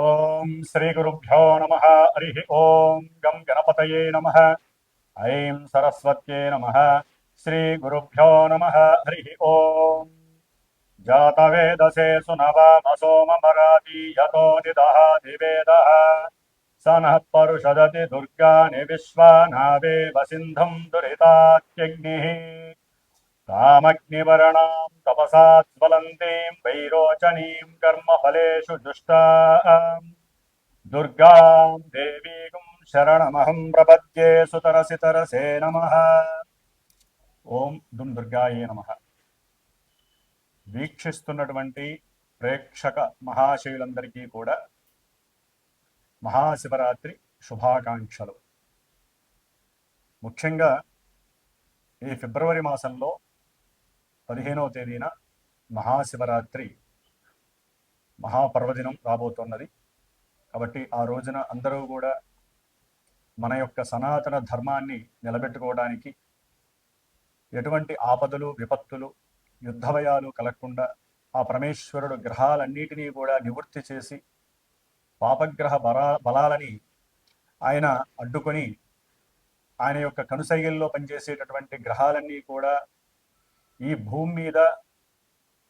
ఓం శ్రీ గురుభ్యో నమ. హరి ఓం గం గణపతయే నమ. ఐం సరస్వత్యే నమ. శ్రీ గురుభ్యో నమ. హరి ఓం. జాతవేదసే సునవమసోమరాతి యతో నిదహాతి వేదః స నః పరుషదతి దుర్గాని విశ్వానావేవ సింధుం దురితాత్యగ్నిః కామగ్నివర్ణాం తపసా జ్వలంతీం వైరోచనీం కర్మఫలేషు జుష్టాం దుర్గాం దేవీం శరణమహం ప్రపద్యే సుతరసి తరసే నమః. ఓం దుం దుర్గాయే నమః. వీక్షిస్తున్నటువంటి ప్రేక్షక మహాశయులందరికీ కూడా మహాశివరాత్రి శుభాకాంక్షలు. ముఖ్యంగా ఈ ఫిబ్రవరి మాసంలో 15వ తేదీన మహాశివరాత్రి మహాపర్వదినం రాబోతున్నది. కాబట్టి ఆ రోజున అందరూ కూడా మన యొక్క సనాతన ధర్మాన్ని నిలబెట్టుకోవడానికి ఎటువంటి ఆపదలు విపత్తులు యుద్ధభయాలు కలగకుండా ఆ పరమేశ్వరుడు గ్రహాలన్నిటినీ కూడా నివృత్తి చేసి పాపగ్రహ బలాలని ఆయన అడ్డుకొని ఆయన యొక్క కనుసైగల్లో పనిచేసేటటువంటి గ్రహాలన్నీ కూడా ఈ భూమి మీద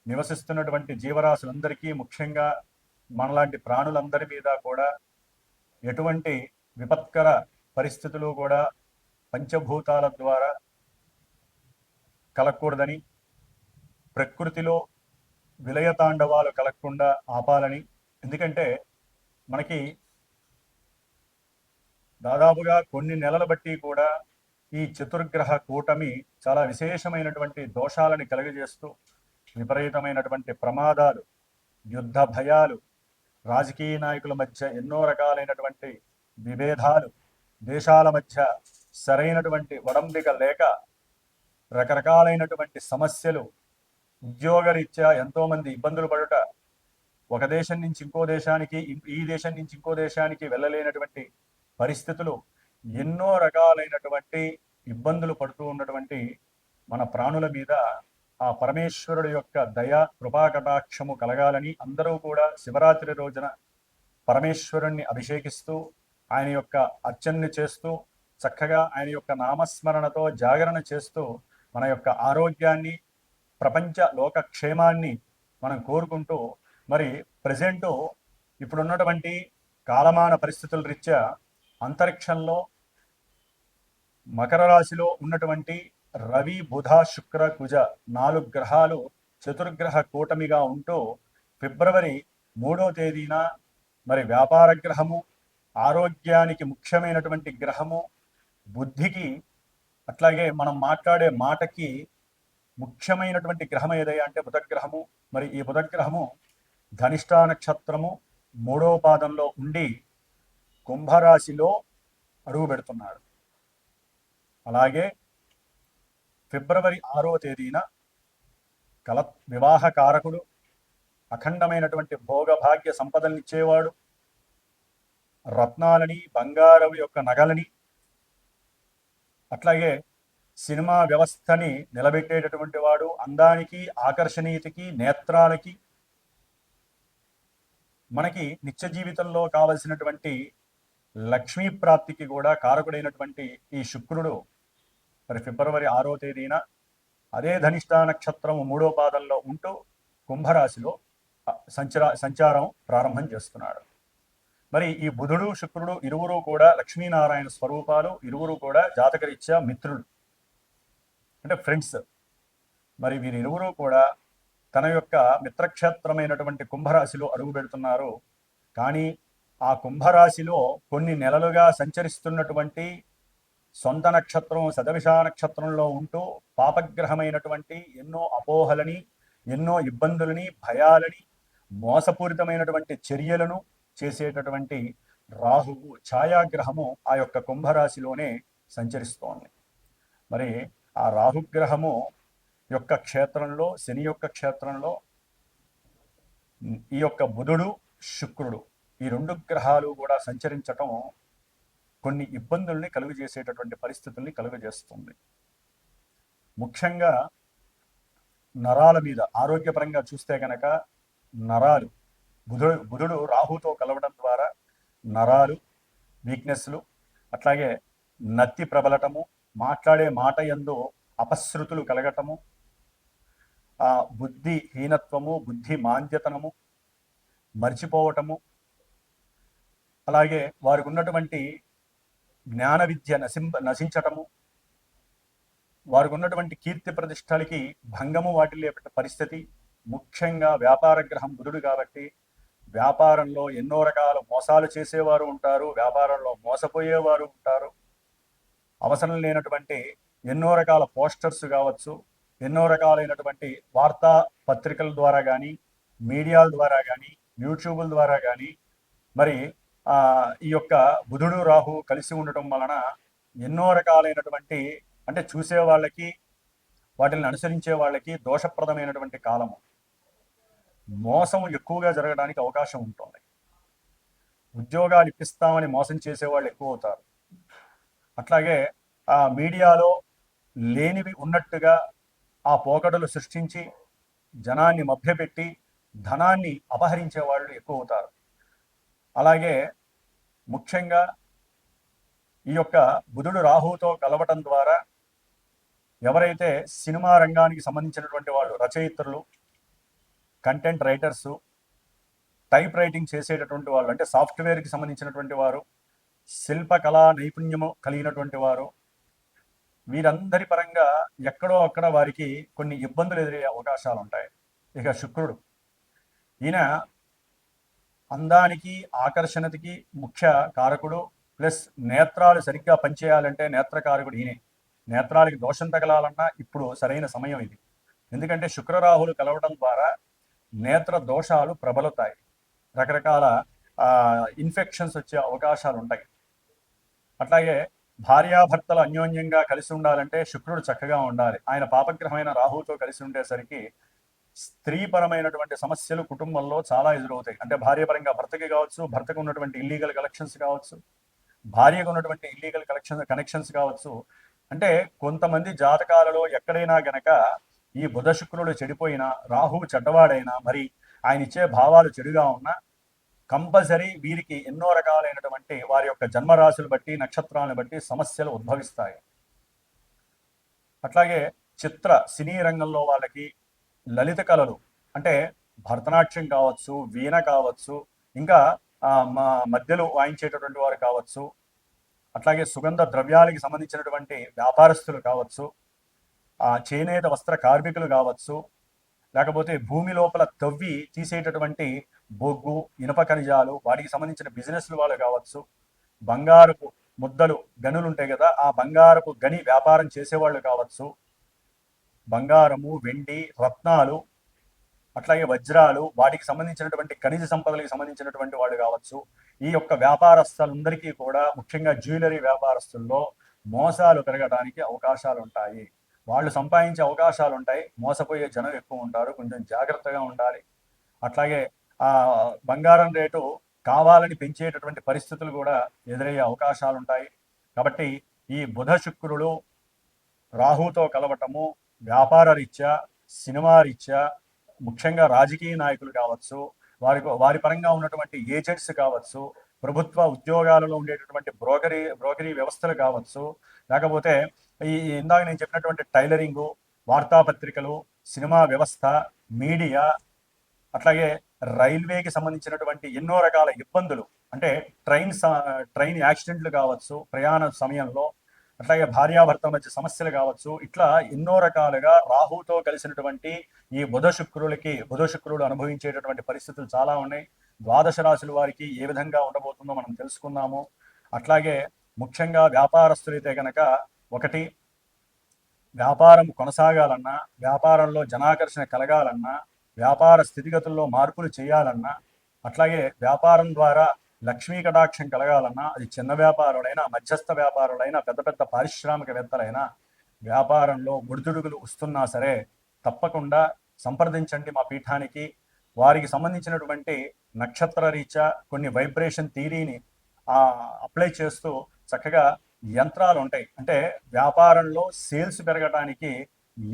నివసిస్తున్నటువంటి జీవరాశులందరికీ, ముఖ్యంగా మనలాంటి ప్రాణులందరి మీద కూడా ఎటువంటి విపత్కర పరిస్థితులు కూడా పంచభూతాల ద్వారా కలగకూడదని, ప్రకృతిలో విలయతాండవాలు కలగకుండా ఆపాలని. ఎందుకంటే మనకి దాదాపుగా కొన్ని నెలల బట్టి కూడా ఈ చతుర్గ్రహ కూటమి చాలా విశేషమైనటువంటి దోషాలని కలుగజేస్తూ విపరీతమైనటువంటి ప్రమాదాలు, యుద్ధ భయాలు, రాజకీయ నాయకుల మధ్య ఎన్నో రకాలైనటువంటి విభేదాలు, దేశాల మధ్య సరైనటువంటి ఒడంబిక లేక రకరకాలైనటువంటి సమస్యలు, ఉద్యోగరీత్యా ఎంతోమంది ఇబ్బందులు పడుట, ఒక దేశం నుంచి ఇంకో దేశానికి, ఈ దేశం నుంచి ఇంకో దేశానికి వెళ్ళలేనటువంటి పరిస్థితులు, ఎన్నో రకాలైనటువంటి ఇబ్బందులు పడుతూ ఉన్నటువంటి మన ప్రాణుల మీద ఆ పరమేశ్వరుడు యొక్క దయ కృపాకటాక్షము కలగాలని అందరూ కూడా శివరాత్రి రోజున పరమేశ్వరుణ్ణి అభిషేకిస్తూ ఆయన యొక్క అర్చనని చేస్తూ చక్కగా ఆయన యొక్క నామస్మరణతో జాగరణ చేస్తూ మన యొక్క ఆరోగ్యాన్ని, ప్రపంచ లోకక్షేమాన్ని మనం కోరుకుంటూ, మరి ప్రజెంటు ఇప్పుడున్నటువంటి కాలమాన పరిస్థితుల రీత్యా అంతరిక్షంలో మకర రాశిలో ఉన్నటువంటి రవి, బుధ, శుక్ర, కుజ 4 గ్రహాలు చతుర్గ్రహ కూటమిగా ఉంటూ ఫిబ్రవరి 3వ తేదీన మరి వ్యాపార గ్రహము, ఆరోగ్యానికి ముఖ్యమైనటువంటి గ్రహము, బుద్ధికి అట్లాగే మనం మాట్లాడే మాటకి ముఖ్యమైనటువంటి గ్రహం ఏదయ్యా అంటే బుధగ్రహము. మరి ఈ బుధగ్రహము ధనిష్టా నక్షత్రము 3వ పాదంలో ఉండి కుంభరాశిలో అడుగు పెడుతున్నాడు. అలాగే ఫిబ్రవరి 6వ తేదీన వివాహ కారకుడు, అఖండమైనటువంటి భోగభాగ్య సంపదలనిచ్చేవాడు, రత్నాలని, బంగారం యొక్క నగలని, అట్లాగే సినిమా వ్యవస్థని నిలబెట్టేటటువంటి వాడు, అందానికి, ఆకర్షణీయతకి, నేత్రాలకి, మనకి నిత్య జీవితంలో కావలసినటువంటి లక్ష్మీ ప్రాప్తికి కూడా కారకుడైనటువంటి ఈ శుక్రుడు మరి ఫిబ్రవరి 6వ తేదీన అదే ధనిష్టా నక్షత్రం 3వ పాదంలో ఉంటూ కుంభరాశిలో సంచారం ప్రారంభం చేస్తున్నాడు. మరి ఈ బుధుడు, శుక్రుడు ఇరువురు కూడా లక్ష్మీనారాయణ స్వరూపాలు, ఇరువురు కూడా జాతకరీత్యా మిత్రులు, అంటే ఫ్రెండ్స్. మరి వీరిరువురు కూడా తన యొక్క మిత్రక్షేత్రమైనటువంటి కుంభరాశిలో అడుగు పెడుతున్నారు. కానీ ఆ కుంభరాశిలో కొన్ని నెలలుగా సంచరిస్తున్నటువంటి సొంత నక్షత్రం శతభిష నక్షత్రంలో ఉంటూ పాపగ్రహమైనటువంటి ఎన్నో అపోహలని, ఎన్నో ఇబ్బందులని, భయాలని, మోసపూరితమైనటువంటి చర్యలను చేసేటటువంటి రాహువు ఛాయాగ్రహము ఆ యొక్క కుంభరాశిలోనే సంచరిస్తోంది. మరి ఆ రాహుగ్రహము యొక్క క్షేత్రంలో, శని యొక్క క్షేత్రంలో ఈ యొక్క బుధుడు, శుక్రుడు ఈ 2 గ్రహాలు కూడా సంచరించటం కొన్ని ఇబ్బందుల్ని కలుగజేసేటటువంటి పరిస్థితుల్ని కలుగజేస్తుంది. ముఖ్యంగా నరాల మీద ఆరోగ్యపరంగా చూస్తే కనుక నరాలు బుధుడు రాహుతో కలవడం ద్వారా నరాలు వీక్నెస్లు, అట్లాగే నత్తి ప్రబలటము, మాట్లాడే మాట యందు అపశృతులు కలగటము, బుద్ధి హీనత్వము, బుద్ధి మాంద్యతనము, మర్చిపోవటము, అలాగే వారికి ఉన్నటువంటి జ్ఞాన విద్య నశించటము, వారికి ఉన్నటువంటి కీర్తి ప్రతిష్టలకి భంగము వాటిల్లే పరిస్థితి. ముఖ్యంగా వ్యాపార గ్రహం బుధుడు కాబట్టి వ్యాపారంలో ఎన్నో రకాల మోసాలు చేసేవారు ఉంటారు, వ్యాపారంలో మోసపోయేవారు ఉంటారు. అవసరం లేనటువంటి ఎన్నో రకాల పోస్టర్స్ కావచ్చు, ఎన్నో రకాలైనటువంటి వార్తా పత్రికల ద్వారా కానీ, మీడియాల ద్వారా కానీ, యూట్యూబ్ల ద్వారా కానీ మరి ఈ యొక్క బుధుడు రాహు కలిసి ఉండటం వలన ఎన్నో రకాలైనటువంటి అంటే చూసే వాళ్ళకి వాటిని అనుసరించే వాళ్ళకి దోషప్రదమైనటువంటి కాలము. మోసం ఎక్కువగా జరగడానికి అవకాశం ఉంటుంది. ఉద్యోగాలు ఇప్పిస్తామని మోసం చేసేవాళ్ళు ఎక్కువ అవుతారు. అట్లాగే ఆ మీడియాలో లేనివి ఉన్నట్టుగా ఆ పోకడలు సృష్టించి జనాన్ని మభ్యపెట్టి ధనాన్ని అపహరించే వాళ్ళు ఎక్కువ అవుతారు. అలాగే ముఖ్యంగా ఈ యొక్క బుధుడు రాహుతో కలవటం ద్వారా ఎవరైతే సినిమా రంగానికి సంబంధించినటువంటి వాళ్ళు, రచయిత్రులు, కంటెంట్ రైటర్సు, టైప్ రైటింగ్ చేసేటటువంటి వాళ్ళు, అంటే సాఫ్ట్వేర్కి సంబంధించినటువంటి వారు, శిల్పకళా నైపుణ్యము కలిగినటువంటి వారు, వీరందరి పరంగా ఎక్కడో అక్కడ వారికి కొన్ని ఇబ్బందులు ఎదురయ్యే అవకాశాలు ఉంటాయి. ఇక శుక్రుడు, ఈయన అందానికి ఆకర్షణకి ముఖ్య కారకుడు, ప్లస్ నేత్రాలు సరిగ్గా పనిచేయాలంటే నేత్రకారకుడు ఈయనే. నేత్రాలకి దోషం తగలాలన్నా ఇప్పుడు సరైన సమయం ఇది. ఎందుకంటే శుక్రరాహులు కలవడం ద్వారా నేత్ర దోషాలు ప్రబలుతాయి, రకరకాల ఇన్ఫెక్షన్స్ వచ్చే అవకాశాలు ఉంటాయి. అట్లాగే భార్యాభర్తలు అన్యోన్యంగా కలిసి ఉండాలంటే శుక్రుడు చక్కగా ఉండాలి. ఆయన పాపగ్రహమైన రాహుతో కలిసి ఉండేసరికి స్త్రీపరమైనటువంటి సమస్యలు కుటుంబంలో చాలా ఎదురవుతాయి. అంటే భార్యపరంగా భర్తకి కావచ్చు, భర్తకు ఉన్నటువంటి ఇల్లీగల్ కలెక్షన్స్ కావచ్చు, భార్యకు ఉన్నటువంటి ఇల్లీగల్ కనెక్షన్స్ కావచ్చు. అంటే కొంతమంది జాతకాలలో ఎక్కడైనా గనక ఈ బుధ శుక్రుడు చెడిపోయినా, రాహువు చెడ్డవాడైనా, మరి ఆయన ఇచ్చే భావాలు చెడుగా ఉన్నా కంపల్సరీ వీరికి ఎన్నో రకాలైనటువంటి వారి యొక్క జన్మరాశులు బట్టి, నక్షత్రాలను బట్టి సమస్యలు ఉద్భవిస్తాయి. అట్లాగే చిత్ర సినీ రంగంలో వాళ్ళకి లలిత కళలు అంటే భరతనాట్యం కావచ్చు, వీణ కావచ్చు, ఇంకా మధ్యలో వాయించేటటువంటి వారు కావచ్చు, అట్లాగే సుగంధ ద్రవ్యాలకి సంబంధించినటువంటి వ్యాపారస్తులు కావచ్చు, చేనేత వస్త్ర కార్మికులు కావచ్చు, లేకపోతే భూమి లోపల తవ్వి తీసేటటువంటి బొగ్గు, ఇనప ఖనిజాలు, వాటికి సంబంధించిన బిజినెస్లు వాళ్ళు కావచ్చు, బంగారపు ముద్దలు గనులు ఉంటాయి కదా, ఆ బంగారపు గని వ్యాపారం చేసేవాళ్ళు కావచ్చు, బంగారము, వెండి, రత్నాలు, అట్లాగే వజ్రాలు, వాటికి సంబంధించినటువంటి ఖనిజ సంపదలకు సంబంధించినటువంటి వాళ్ళు కావచ్చు. ఈ యొక్క వ్యాపారస్తులందరికీ కూడా ముఖ్యంగా జ్యువెలరీ వ్యాపారస్తుల్లో మోసాలు పెరగడానికి అవకాశాలు ఉంటాయి. వాళ్ళు సంపాదించే అవకాశాలు ఉంటాయి, మోసపోయే జనం ఎక్కువ ఉంటారు, కొంచెం జాగ్రత్తగా ఉండాలి. అట్లాగే బంగారం రేటు కావాలని పెంచేటటువంటి పరిస్థితులు కూడా ఎదురయ్యే అవకాశాలు ఉంటాయి. కాబట్టి ఈ బుధ శుక్రుడు రాహుతో కలవటము వ్యాపార రీత్యా, సినిమా రీత్యా, ముఖ్యంగా రాజకీయ నాయకులు కావచ్చు, వారి పరంగా ఉన్నటువంటి ఏజెంట్స్ కావచ్చు, ప్రభుత్వ ఉద్యోగాలలో ఉండేటటువంటి బ్రోకరీ వ్యవస్థలు కావచ్చు, లేకపోతే ఈ ఇందాక నేను చెప్పినటువంటి టైలరింగు, వార్తాపత్రికలు, సినిమా వ్యవస్థ, మీడియా, అట్లాగే రైల్వేకి సంబంధించినటువంటి ఎన్నో రకాల ఇబ్బందులు, అంటే ట్రైన్ యాక్సిడెంట్లు కావచ్చు ప్రయాణ సమయంలో, అట్లాగే భార్యాభర్తల మధ్య సమస్యలు కావచ్చు, ఇట్లా ఎన్నో రకాలుగా రాహుతో కలిసినటువంటి ఈ బుధ శుక్రుడు అనుభవించేటటువంటి పరిస్థితులు చాలా ఉన్నాయి. ద్వాదశ రాశుల వారికి ఏ విధంగా ఉండబోతుందో మనం తెలుసుకున్నాము. అట్లాగే ముఖ్యంగా వ్యాపారస్తులైతే కనుక, ఒకటి, వ్యాపారం కొనసాగాలన్నా, వ్యాపారంలో జనాకర్షణ కలగాలన్నా, వ్యాపార స్థితిగతుల్లో మార్పులు చేయాలన్నా, అట్లాగే వ్యాపారం ద్వారా లక్ష్మీ కటాక్షం కలగాలన్నా, అది చిన్న వ్యాపారులైనా, మధ్యస్థ వ్యాపారులైనా, పెద్ద పెద్ద పారిశ్రామికవేత్తలైనా, వ్యాపారంలో ఒడిదుడుకులు వస్తున్నా సరే తప్పకుండా సంప్రదించండి మా పీఠానికి. వారికి సంబంధించినటువంటి నక్షత్ర రీత్యా కొన్ని వైబ్రేషన్ థియరీని అప్లై చేస్తూ చక్కగా యంత్రాలు ఉంటాయి. అంటే వ్యాపారంలో సేల్స్ పెరగడానికి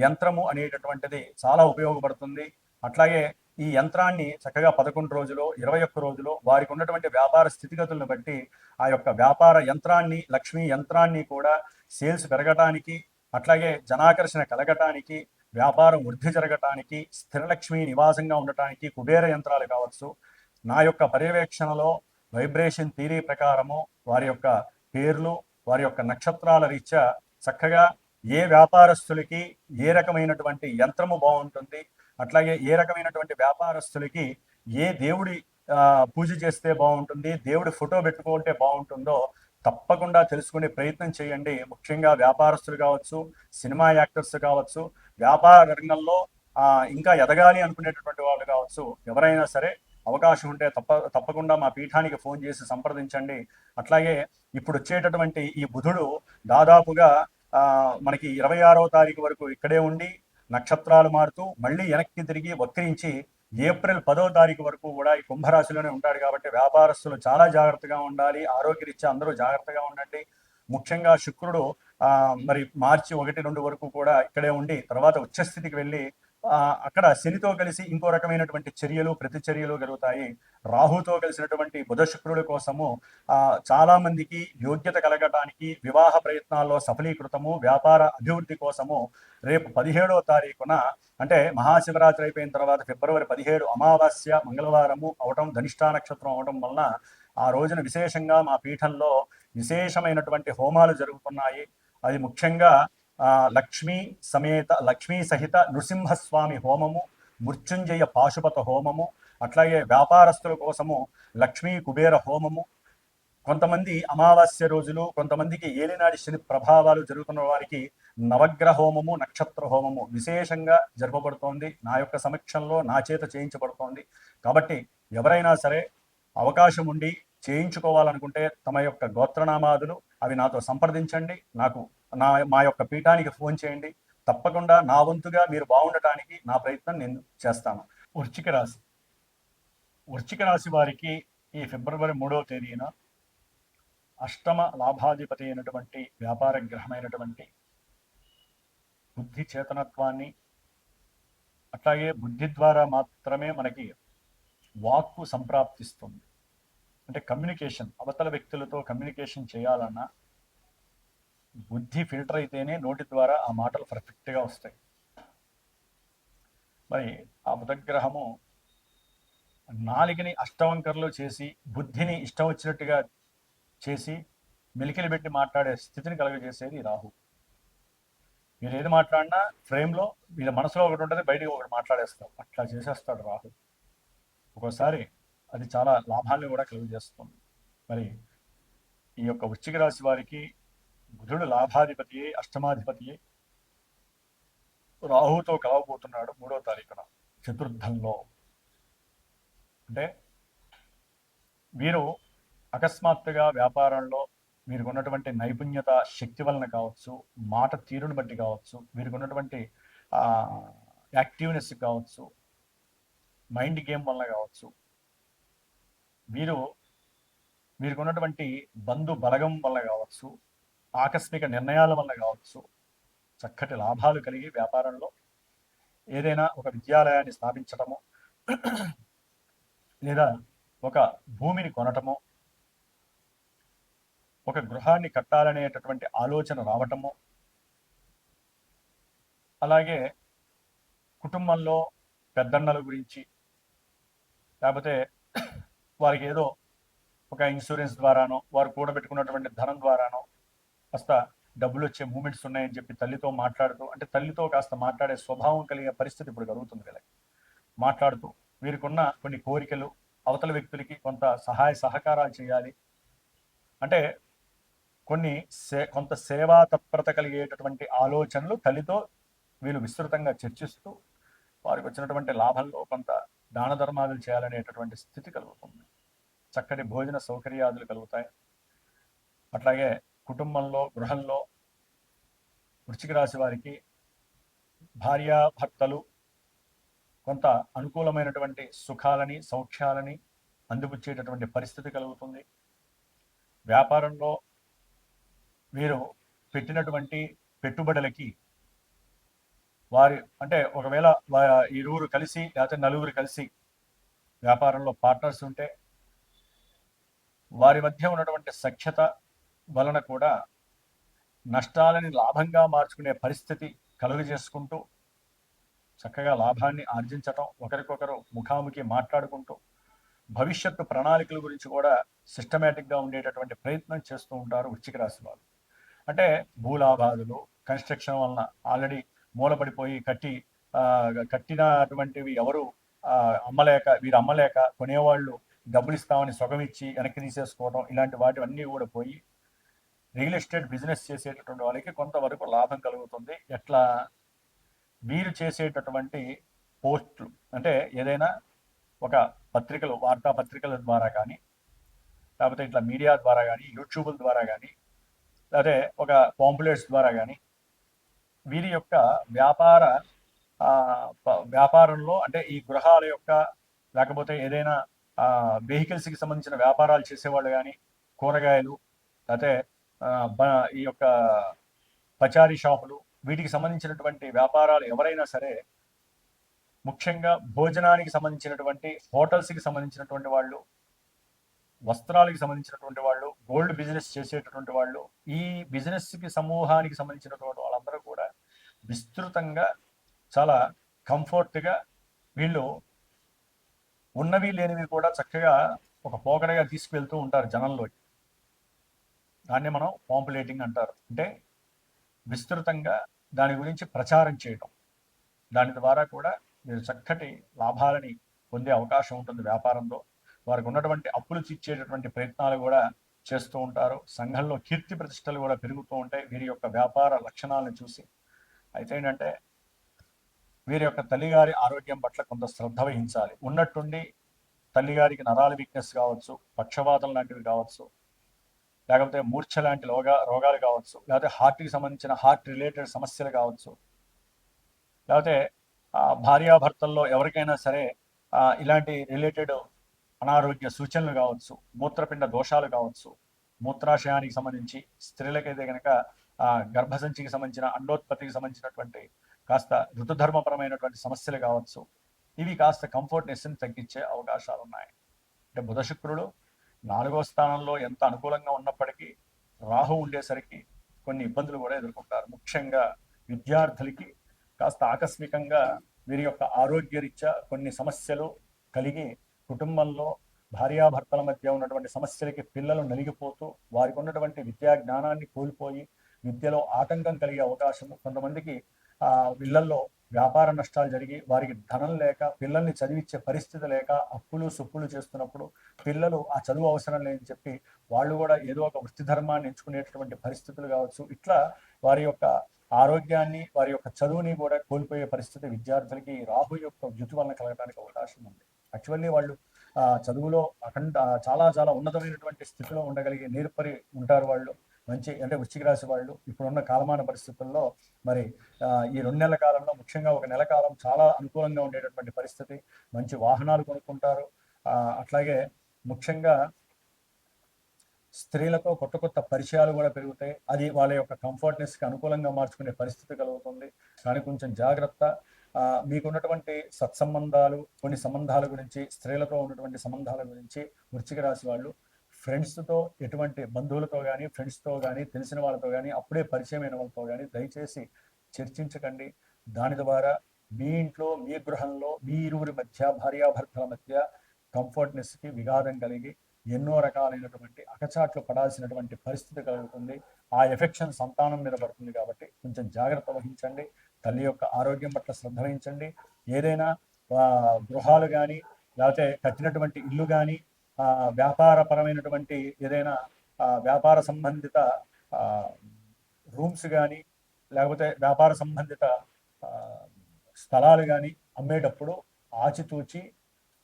యంత్రము అనేటటువంటిది చాలా ఉపయోగపడుతుంది. అట్లాగే ఈ యంత్రాన్ని చక్కగా 11 రోజులో 21 రోజులో వారికి ఉన్నటువంటి వ్యాపార స్థితిగతులను బట్టి ఆ యొక్క వ్యాపార యంత్రాన్ని, లక్ష్మీ యంత్రాన్ని కూడా సేల్స్ పెరగటానికి, అట్లాగే జనాకర్షణ కలగటానికి, వ్యాపారం వృద్ధి జరగటానికి, స్థిరలక్ష్మి నివాసంగా ఉండటానికి కుబేర యంత్రాలు కావచ్చు, నా యొక్క పర్యవేక్షణలో వైబ్రేషన్ థియరీ ప్రకారము వారి యొక్క పేర్లు, వారి యొక్క నక్షత్రాల రీత్యా చక్కగా ఏ వ్యాపారస్తులకి ఏ రకమైనటువంటి యంత్రము బాగుంటుంది, అట్లాగే ఏ రకమైనటువంటి వ్యాపారస్తులకి ఏ దేవుడి పూజ చేస్తే బాగుంటుంది, దేవుడి ఫోటో పెట్టుకుంటే బాగుంటుందో తప్పకుండా తెలుసుకునే ప్రయత్నం చేయండి. ముఖ్యంగా వ్యాపారస్తులు కావచ్చు, సినిమా యాక్టర్స్ కావచ్చు, వ్యాపార రంగంలో ఇంకా ఎదగాలి అనుకునేటటువంటి వాళ్ళు కావచ్చు, ఎవరైనా సరే అవకాశం ఉంటే తప్పకుండా మా పీఠానికి ఫోన్ చేసి సంప్రదించండి. అట్లాగే ఇప్పుడు వచ్చేటటువంటి ఈ బుధుడు దాదాపుగా మనకి 26వ తారీఖు వరకు ఇక్కడే ఉండి నక్షత్రాలు మారుతూ మళ్ళీ వెనక్కి తిరిగి వక్రించి ఏప్రిల్ 10వ తారీఖు వరకు కూడా ఈ కుంభరాశిలోనే ఉంటాడు. కాబట్టి వ్యాపారస్తులు చాలా జాగ్రత్తగా ఉండాలి. ఆరోగ్యరీత్యా అందరూ జాగ్రత్తగా ఉండండి. ముఖ్యంగా శుక్రుడు మరి మార్చి 1-2 వరకు కూడా ఇక్కడే ఉండి తర్వాత ఉచ్చస్థితికి వెళ్ళి అక్కడ శనితో కలిసి ఇంకో రకమైనటువంటి చర్యలు ప్రతిచర్యలు జరుగుతాయి. రాహుతో కలిసినటువంటి బుధ శుక్రుడి కోసము చాలా మందికి యోగ్యత కలగటానికి, వివాహ ప్రయత్నాల్లో సఫలీకృతము, వ్యాపార అభివృద్ధి కోసము రేపు 17వ తారీఖున అంటే మహాశివరాత్రి అయిపోయిన తర్వాత ఫిబ్రవరి 17 అమావాస్య మంగళవారము అవటం, ధనిష్టా నక్షత్రం అవడం వలన ఆ రోజున విశేషంగా మా పీఠంలో విశేషమైనటువంటి హోమాలు జరుగుతున్నాయి. అది ముఖ్యంగా లక్ష్మీ సహిత నృసింహస్వామి హోమము, మృత్యుంజయ పాశుపత హోమము, అట్లాగే వ్యాపారస్తుల కోసము లక్ష్మీ కుబేర హోమము, కొంతమంది అమావాస్య రోజులు, కొంతమందికి ఏలినాడి శని ప్రభావాలు జరుగుతున్న వారికి నవగ్రహ హోమము, నక్షత్ర హోమము విశేషంగా జరపబడుతోంది. నా యొక్క సమక్షంలో నా చేత చేయించబడుతోంది. కాబట్టి ఎవరైనా సరే అవకాశం ఉండి చేయించుకోవాలనుకుంటే తమ యొక్క గోత్రనామాదులు అవి నాతో సంప్రదించండి. మా యొక్క పీఠానికి ఫోన్ చేయండి. తప్పకుండా నా వంతుగా మీరు బాగుండటానికి నా ప్రయత్నం నేను చేస్తాను. వృశ్చిక రాశి వారికి ఈ ఫిబ్రవరి 3వ తేదీన అష్టమ లాభాధిపతి అయినటువంటి వ్యాపార గ్రహమైనటువంటి బుద్ధి చేతనత్వాన్ని, అట్లాగే బుద్ధి ద్వారా మాత్రమే మనకి వాక్కు సంప్రాప్తిస్తుంది. అంటే కమ్యూనికేషన్, అవతల వ్యక్తులతో కమ్యూనికేషన్ చేయాలన్నా బుద్ధి ఫిల్టర్ అయితేనే నోటి ద్వారా ఆ మాటలు పర్ఫెక్ట్గా వస్తాయి. మరి ఆ బుధగ్రహము నాలుకని అష్టవంకరలో చేసి బుద్ధిని ఇష్టం వచ్చినట్టుగా చేసి మెలికలు పెట్టి మాట్లాడే స్థితిని కలుగజేసేది రాహు. మీరు ఏది మాట్లాడినా ఫ్రేమ్లో వీళ్ళ మనసులో ఒకటి ఉంటుంది, బయటికి ఒకటి మాట్లాడేస్తాం. అట్లా చేసేస్తాడు రాహు. ఒక్కోసారి అది చాలా లాభాన్ని కూడా కలుగజేస్తుంది. మరి ఈ యొక్క వృశ్చిక రాశి వారికి బుధుడు లాభాధిపతి, అష్టమాధిపతి రాహుతో కలవబోతున్నాడు 3వ తారీఖున చతుర్థంలో. అంటే వీరు అకస్మాత్తుగా వ్యాపారంలో వీరికి ఉన్నటువంటి నైపుణ్యత శక్తి వలన కావచ్చు, మాట తీరుని బట్టి కావచ్చు, వీరికి ఉన్నటువంటి యాక్టివ్నెస్ కావచ్చు, మైండ్ గేమ్ వలన కావచ్చు, వీరికి ఉన్నటువంటి బంధు బలగం వలన కావచ్చు, ఆకస్మిక నిర్ణయాల వలన కావచ్చు, చక్కటి లాభాలు కలిగి వ్యాపారంలో ఏదైనా ఒక విద్యాలయాన్ని స్థాపించటము, లేదా ఒక భూమిని కొనటము, ఒక గృహాన్ని కట్టాలనేటటువంటి ఆలోచన రావటము, అలాగే కుటుంబంలో పెద్దన్నల గురించి, లేకపోతే వారికి ఏదో ఒక ఇన్సూరెన్స్ ద్వారానో, వారు కూడబెట్టుకున్నటువంటి ధనం ద్వారానో కాస్త డబ్బులు వచ్చే మూమెంట్స్ ఉన్నాయని చెప్పి తల్లితో మాట్లాడుతూ, అంటే తల్లితో కాస్త మాట్లాడే స్వభావం కలిగే పరిస్థితి ఇప్పుడు కలుగుతుంది వీళ్ళకి. మాట్లాడుతూ వీరికున్న కొన్ని కోరికలు, అవతల వ్యక్తులకి కొంత సహాయ సహకారాలు చేయాలి అంటే కొంత సేవా తత్పరత కలిగేటటువంటి ఆలోచనలు తల్లితో వీళ్ళు విస్తృతంగా చర్చిస్తూ వారికి వచ్చినటువంటి లాభంలో కొంత దాన ధర్మాలు చేయాలనేటటువంటి స్థితి కలుగుతుంది. చక్కటి భోజన సౌకర్యాదులు కలుగుతాయి. అట్లాగే కుటుంబంలో, గృహంలో వృశ్చిక రాశి వారికి భార్యాభర్తలు కొంత అనుకూలమైనటువంటి సుఖాలని, సౌఖ్యాలని అందిపుచ్చేటటువంటి పరిస్థితి కలుగుతుంది. వ్యాపారంలో వీరు పెట్టినటువంటి పెట్టుబడులకి వారి అంటే ఒకవేళ ఇరువురు కలిసి లేకపోతే నలుగురు కలిసి వ్యాపారంలో పార్ట్నర్స్ ఉంటే వారి మధ్య ఉన్నటువంటి సఖ్యత వలన కూడా నష్టాలని లాభంగా మార్చుకునే పరిస్థితి కలుగు చేసుకుంటూ చక్కగా లాభాన్ని ఆర్జించటం, ఒకరికొకరు ముఖాముఖి మాట్లాడుకుంటూ భవిష్యత్తు ప్రణాళికల గురించి కూడా సిస్టమేటిక్గా ఉండేటటువంటి ప్రయత్నం చేస్తూ ఉంటారు వృశ్చిక రాశి వాళ్ళు. అంటే భూలాభాదులు కన్స్ట్రక్షన్ వలన ఆల్రెడీ మూలపడిపోయి కట్టినటువంటివి ఎవరు అమ్మలేక వీరు అమ్మలేక కొనేవాళ్ళు డబ్బులు ఇస్తామని సొగమిచ్చి వెనక్కి తీసేసుకోవడం, ఇలాంటి వాటివన్నీ కూడా పోయి రియల్ ఎస్టేట్ బిజినెస్ చేసేటటువంటి వాళ్ళకి కొంతవరకు లాభం కలుగుతుంది. ఎట్లా? వీరు చేసేటటువంటి పోస్టులు అంటే ఏదైనా ఒక పత్రికలు, వార్తాపత్రికల ద్వారా కానీ, లేకపోతే ఇట్లా మీడియా ద్వారా కానీ, యూట్యూబ్ల ద్వారా కానీ, లేకపోతే ఒక పాంపులెట్స్ ద్వారా కానీ వీరి యొక్క వ్యాపారంలో అంటే ఈ గృహాల యొక్క లేకపోతే ఏదైనా వెహికల్స్కి సంబంధించిన వ్యాపారాలు చేసేవాళ్ళు కానీ, కూరగాయలు లేకపోతే ఈ యొక్క పచారీ షాపులు వీటికి సంబంధించినటువంటి వ్యాపారాలు ఎవరైనా సరే, ముఖ్యంగా భోజనానికి సంబంధించినటువంటి హోటల్స్కి సంబంధించినటువంటి వాళ్ళు, వస్త్రాలకు సంబంధించినటువంటి వాళ్ళు, గోల్డ్ బిజినెస్ చేసేటటువంటి వాళ్ళు, ఈ బిజినెస్కి సమూహానికి సంబంధించినటువంటి వాళ్ళందరూ కూడా విస్తృతంగా చాలా కంఫర్ట్గా వీళ్ళు ఉన్నవి లేనివి కూడా చక్కగా ఒక పోకడగా తీసుకువెళ్తూ ఉంటారు జనంలోకి. దాన్ని మనం పాంపులేటింగ్ అంటారు. అంటే విస్తృతంగా దాని గురించి ప్రచారం చేయటం. దాని ద్వారా కూడా మీరు చక్కటి లాభాలని పొందే అవకాశం ఉంటుంది వ్యాపారంలో. వారికి ఉన్నటువంటి అప్పులు తీర్చేటటువంటి ప్రయత్నాలు కూడా చేస్తూ ఉంటారు. సంఘంలో కీర్తి ప్రతిష్టలు కూడా పెరుగుతూ ఉంటాయి వీరి యొక్క వ్యాపార లక్షణాలను చూసి. అయితే ఏంటంటే వీరి యొక్క తల్లిగారి ఆరోగ్యం పట్ల కొంత శ్రద్ధ వహించాలి. ఉన్నట్టుండి తల్లిగారికి నరాల వీక్నెస్ కావచ్చు, పక్షవాతం లాంటివి కావచ్చు, లేకపోతే మూర్ఛ లాంటి రోగాలు కావచ్చు, లేకపోతే హార్ట్కి సంబంధించిన హార్ట్ రిలేటెడ్ సమస్యలు కావచ్చు, లేకపోతే భార్యాభర్తల్లో ఎవరికైనా సరే ఇలాంటి రిలేటెడ్ అనారోగ్య సూచనలు కావచ్చు, మూత్రపిండ దోషాలు కావచ్చు, మూత్రాశయానికి సంబంధించి స్త్రీలకైతే కనుక గర్భసంచికి సంబంధించిన అండోత్పత్తికి సంబంధించినటువంటి కాస్త ఋతుధర్మపరమైనటువంటి సమస్యలు కావచ్చు. ఇవి కాస్త కంఫర్ట్నెస్ని తగ్గించే అవకాశాలు ఉన్నాయి. అంటే బుధ శుక్రుడు 4వ స్థానంలో ఎంత అనుకూలంగా ఉన్నప్పటికీ రాహు ఉండేసరికి కొన్ని ఇబ్బందులు కూడా ఎదుర్కొంటారు. ముఖ్యంగా విద్యార్థులకి కాస్త ఆకస్మికంగా వీరి యొక్క ఆరోగ్యరీత్యా కొన్ని సమస్యలు కలిగి కుటుంబంలో భార్యాభర్తల మధ్య ఉన్నటువంటి సమస్యలకి పిల్లలు నలిగిపోతూ వారికి ఉన్నటువంటి విద్యా జ్ఞానాన్ని కోల్పోయి విద్యలో ఆటంకం కలిగే అవకాశము, కొంతమందికి ఇళ్లలో వ్యాపార నష్టాలు జరిగి వారికి ధనం లేక పిల్లల్ని చదివించే పరిస్థితి లేక అప్పులు సుప్పులు చేస్తున్నప్పుడు పిల్లలు ఆ చదువు అవసరం లేదని చెప్పి వాళ్ళు కూడా ఏదో ఒక వృత్తి ధర్మాన్ని ఎంచుకునేటటువంటి పరిస్థితులు కావచ్చు. ఇట్లా వారి యొక్క ఆరోగ్యాన్ని, వారి యొక్క చదువుని కూడా కోల్పోయే పరిస్థితి విద్యార్థులకి రాహు యొక్క యుతి వలన కలగడానికి అవకాశం ఉంది. యాక్చువల్లీ వాళ్ళు చదువులో చాలా చాలా ఉన్నతమైనటువంటి స్థితిలో ఉండగలిగే నేర్పరి ఉంటారు వాళ్ళు. మంచి అంటే వృశ్చిక రాశి వాళ్ళు ఇప్పుడున్న కాలమాన పరిస్థితుల్లో మరి ఈ 2 నెలల కాలంలో ముఖ్యంగా ఒక నెల కాలం చాలా అనుకూలంగా ఉండేటటువంటి పరిస్థితి. మంచి వాహనాలు కొనుక్కుంటారు. అట్లాగే ముఖ్యంగా స్త్రీలతో కొత్త కొత్త పరిచయాలు కూడా పెరుగుతాయి. అది వాళ్ళ యొక్క కంఫర్ట్నెస్కి అనుకూలంగా మార్చుకునే పరిస్థితి కలుగుతుంది. కానీ కొంచెం జాగ్రత్త. మీకున్నటువంటి సత్సంబంధాలు, కొన్ని సంబంధాల గురించి, స్త్రీలతో ఉన్నటువంటి సంబంధాల గురించి వృశ్చిక రాశి వాళ్ళు ఫ్రెండ్స్తో, ఎటువంటి బంధువులతో కానీ, ఫ్రెండ్స్తో కానీ, తెలిసిన వాళ్ళతో కానీ, అప్పుడే పరిచయమైన వాళ్ళతో కానీ దయచేసి చర్చించకండి. దాని ద్వారా మీ ఇంట్లో, మీ గృహంలో, మీ ఇరువురి మధ్య, భార్యాభర్తల మధ్య కంఫర్ట్నెస్కి విఘాతం కలిగి ఎన్నో రకాలైనటువంటి అకచాట్లు పడాల్సినటువంటి పరిస్థితి కలుగుతుంది. ఆ ఎఫెక్షన్ సంతానం మీద పడుతుంది. కాబట్టి కొంచెం జాగ్రత్త వహించండి. తల్లి యొక్క ఆరోగ్యం పట్ల శ్రద్ధ వహించండి. ఏదైనా గృహాలు కానీ, లేకపోతే కట్టినటువంటి ఇల్లు కానీ, వ్యాపారపరమైనటువంటి ఏదైనా వ్యాపార సంబంధిత రూమ్స్ కానీ, లేకపోతే వ్యాపార సంబంధిత స్థలాలు కానీ అమ్మేటప్పుడు ఆచితూచి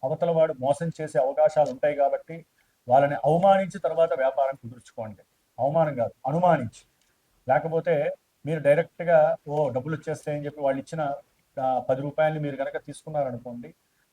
అవతల వాడు మోసం చేసే అవకాశాలు ఉంటాయి. కాబట్టి వాళ్ళని అవమానించి తర్వాత వ్యాపారం కుదుర్చుకోండి. అవమానం కాదు, అనుమానించి. లేకపోతే మీరు డైరెక్ట్గా డబ్బులు వచ్చేస్తాయని చెప్పి వాళ్ళు ఇచ్చిన 10 రూపాయలని మీరు కనుక తీసుకున్నారనుకోండి,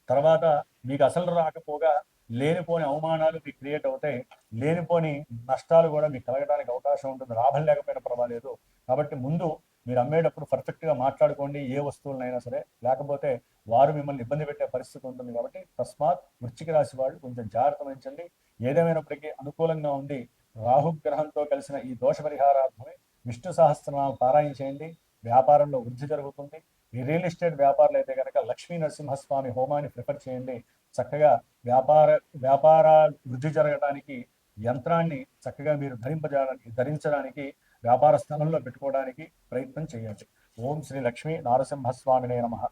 తర్వాత మీకు అసలు రాకపోగా లేనిపోని అవమానాలు మీకు క్రియేట్ అవుతాయి. లేనిపోని నష్టాలు కూడా మీకు కలగడానికి అవకాశం ఉంటుంది. లాభం లేకపోయినా పర్వాలేదు. కాబట్టి ముందు మీరు అమ్మేటప్పుడు పర్ఫెక్ట్గా మాట్లాడుకోండి, ఏ వస్తువులనైనా సరే, లేకపోతే వారు మిమ్మల్ని ఇబ్బంది పెట్టే పరిస్థితి ఉంటుంది. కాబట్టి తస్మాత్ వృశ్చిక రాశి వాళ్ళు కొంచెం జాగ్రత్త వహించండి. ఏదేమైనప్పటికీ అనుకూలంగా ఉంది. రాహుగ్రహంతో కలిసిన ఈ దోష పరిహారార్థమే విష్ణు సహస్రనామ పారాయణ చేయండి. వ్యాపారంలో వృద్ధి జరుగుతుంది. ఈ రియల్ ఎస్టేట్ వ్యాపారులు అయితే కనుక లక్ష్మీ నరసింహస్వామి హోమాన్ని ప్రిఫర్ చేయండి. చక్కగా వ్యాపార వృద్ధి జరగడానికి యంత్రాన్ని చక్కగా మీరు ధరించడానికి వ్యాపార స్థలంలో పెట్టుకోవడానికి ప్రయత్నం చేయండి. ఓం శ్రీ లక్ష్మీ నారసింహస్వామినే నమః.